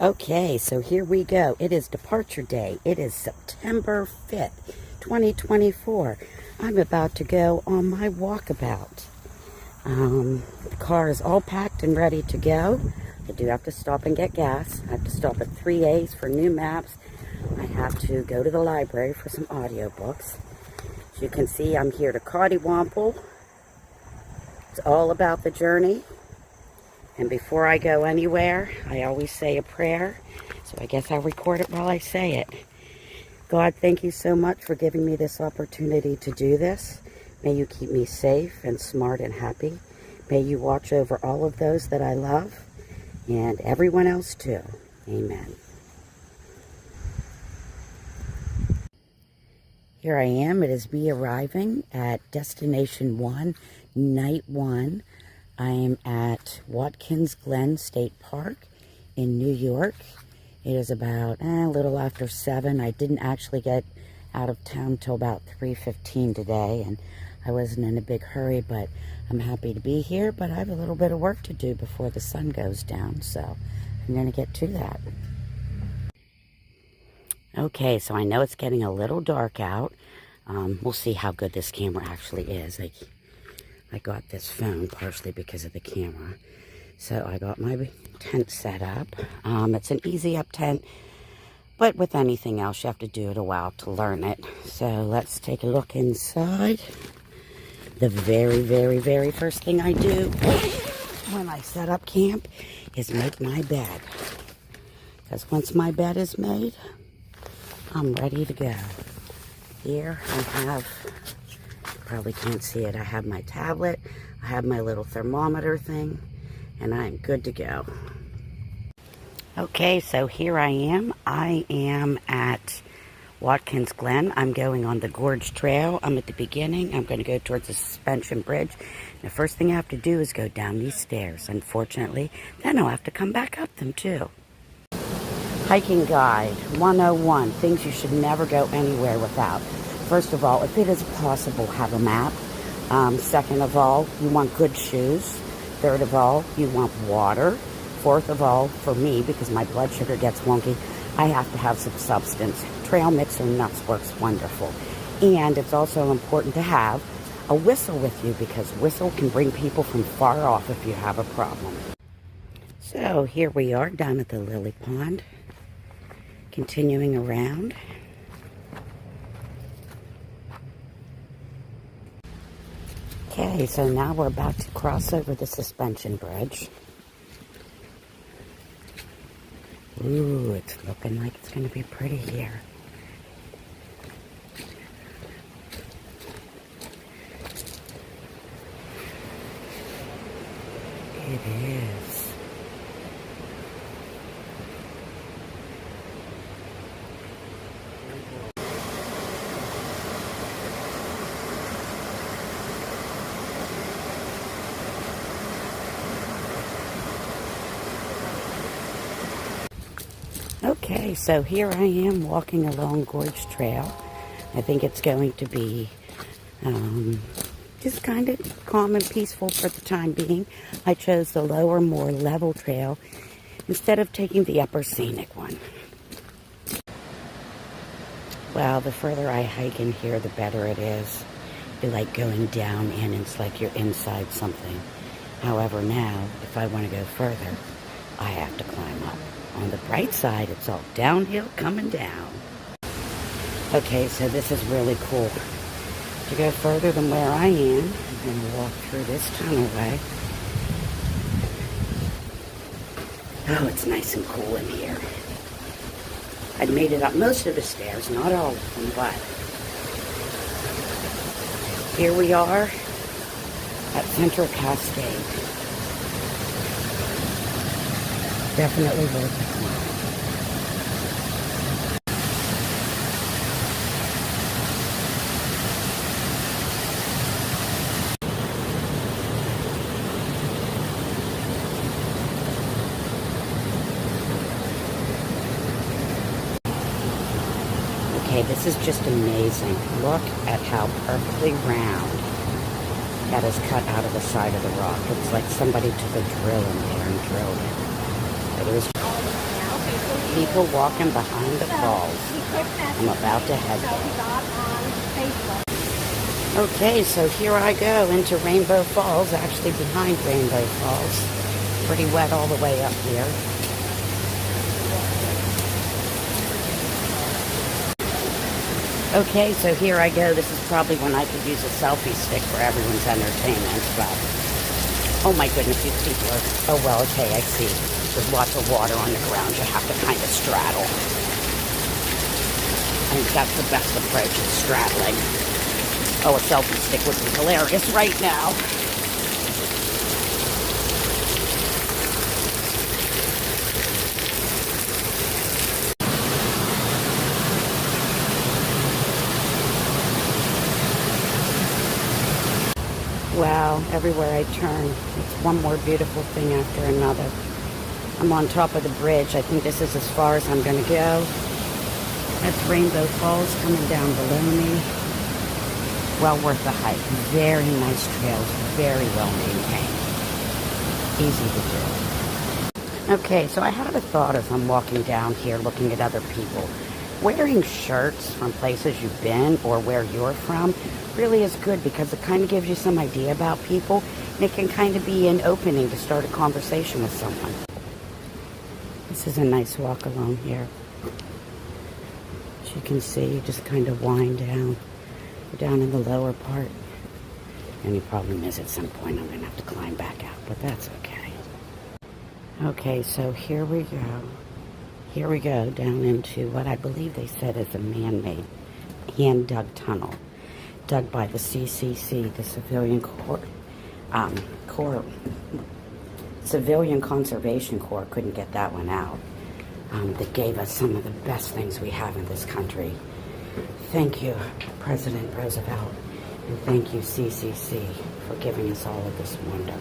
Okay, so here we go. It is departure day. It is September 5th, 2024. I'm about to go on my walkabout. The car is all packed and ready to go. I do have to stop and get gas. I have to stop at 3A's for new maps. I have to go to the library for some audiobooks. As you can see, I'm here to Coddiewomple. It's all about the journey. And before I go anywhere, I always say a prayer. So I guess I'll record it while I say it. God, thank you so much for giving me this opportunity to do this. May you keep me safe and smart and happy. May you watch over all of those that I love and everyone else too. Amen. Here I am. It is me arriving at Destination 1, Night 1. I am at Watkins Glen State Park in New York. It is about a little after 7. I didn't actually get out of town till about 3:15 today, and I wasn't in a big hurry, but I'm happy to be here. But I have a little bit of work to do before the sun goes down, so I'm going to get to that. Okay, so I know it's getting a little dark out. We'll see how good this camera actually is. I got this phone partially because of the camera. So I got my tent set up. It's an easy up tent, but with anything else, you have to do it a while to learn it. So let's take a look inside. The very, very, very first thing I do when I set up camp is make my bed. Because once my bed is made, I'm ready to go. Here I have, probably can't see it, I have my tablet, I have my little thermometer thing, and I'm good to go. Okay, so here I am. I am at Watkins Glen. I'm going on the Gorge Trail. I'm at the beginning. I'm going to go towards the suspension bridge. The first thing I have to do is go down these stairs, unfortunately. Then I'll have to come back up them too. Hiking Guide 101, things you should never go anywhere without. First of all, if it is possible, have a map. Second of all, you want good shoes. Third of all, you want water. Fourth of all, for me, because my blood sugar gets wonky, I have to have some substance. Trail mix or nuts works wonderful. And it's also important to have a whistle with you, because whistle can bring people from far off if you have a problem. So here we are down at the lily pond. Continuing around. Okay, so now we're about to cross over the suspension bridge. Ooh, it's looking like it's going to be pretty here. It is. Okay, so here I am walking along Gorge Trail. I think it's going to be just kind of calm and peaceful for the time being. I chose the lower, more level trail instead of taking the upper scenic one. Well, the further I hike in here, the better it is. You like going down and it's like you're inside something. However, now, if I want to go further, I have to climb up. On the bright side, it's all downhill coming down. Okay, so this is really cool. To go further than where I am, I'm going to walk through this tunnelway. Oh, it's nice and cool in here. I'd made it up most of the stairs, not all of them, but here we are at Central Cascade. Definitely worth the climb. Okay, this is just amazing. Look at how perfectly round that is cut out of the side of the rock. It's like somebody took a drill in there and drilled it. It was People walking behind the falls. I'm about to head there. Okay, so here I go into Rainbow Falls, actually behind Rainbow Falls. Pretty wet all the way up here. Okay, so here I go. This is probably when I could use a selfie stick for everyone's entertainment, but oh my goodness, these people are, oh well, okay, I see. There's lots of water on the ground. You have to kind of straddle. I think that's the best approach, is straddling. Oh, a selfie stick would be hilarious right now. Wow, everywhere I turn, it's one more beautiful thing after another. I'm on top of the bridge. I think this is as far as I'm going to go. That's Rainbow Falls coming down below me. Well worth the hike. Very nice trails, very well maintained. Easy to do. Okay, so I had a thought as I'm walking down here looking at other people. Wearing shirts from places you've been or where you're from really is good because it kind of gives you some idea about people, and it can kind of be an opening to start a conversation with someone. This is a nice walk along here. As you can see, you just kind of wind down in the lower part. The only problem is at some point I'm going to have to climb back out, but that's okay. Okay, so here we go. Here we go down into what I believe they said is a man-made, hand-dug tunnel, dug by the CCC, the Civilian Conservation Corps. Couldn't get that one out. That gave us some of the best things we have in this country. Thank you, President Roosevelt, and thank you, CCC, for giving us all of this wonder.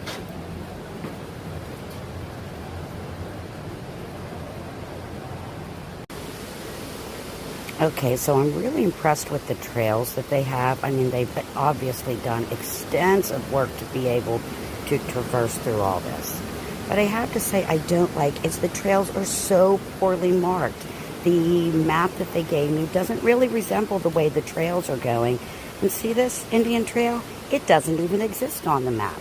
Okay, so I'm really impressed with the trails that they have. I mean, they've obviously done extensive work to be able to traverse through all this. But I have to say, I don't like is the trails are so poorly marked. The map that they gave me doesn't really resemble the way the trails are going. And see this Indian Trail? It doesn't even exist on the map.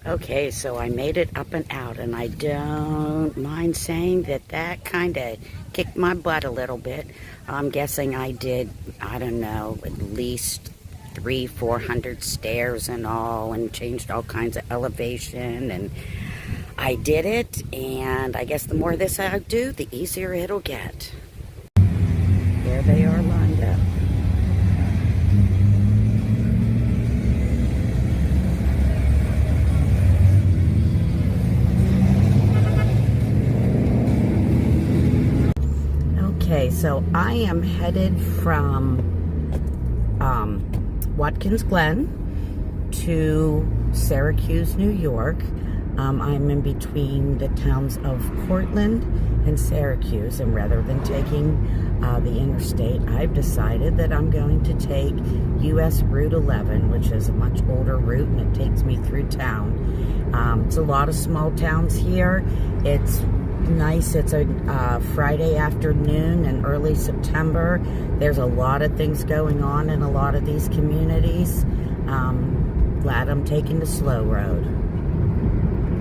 Okay, so I made it up and out, and I don't mind saying that kind of kicked my butt a little bit. I'm guessing I did, I don't know, at least 300-400 stairs and all, and changed all kinds of elevation, and I did it, and I guess the more of this I do, the easier it'll get. There they are lined up. Okay, so I am headed from Watkins Glen to Syracuse, New York. I'm in between the towns of Portland and Syracuse, and rather than taking the interstate, I've decided that I'm going to take US Route 11, which is a much older route, and it takes me through town. It's a lot of small towns here. It's nice. It's a Friday afternoon in early September. There's a lot of things going on in a lot of these communities. Glad I'm taking the slow road.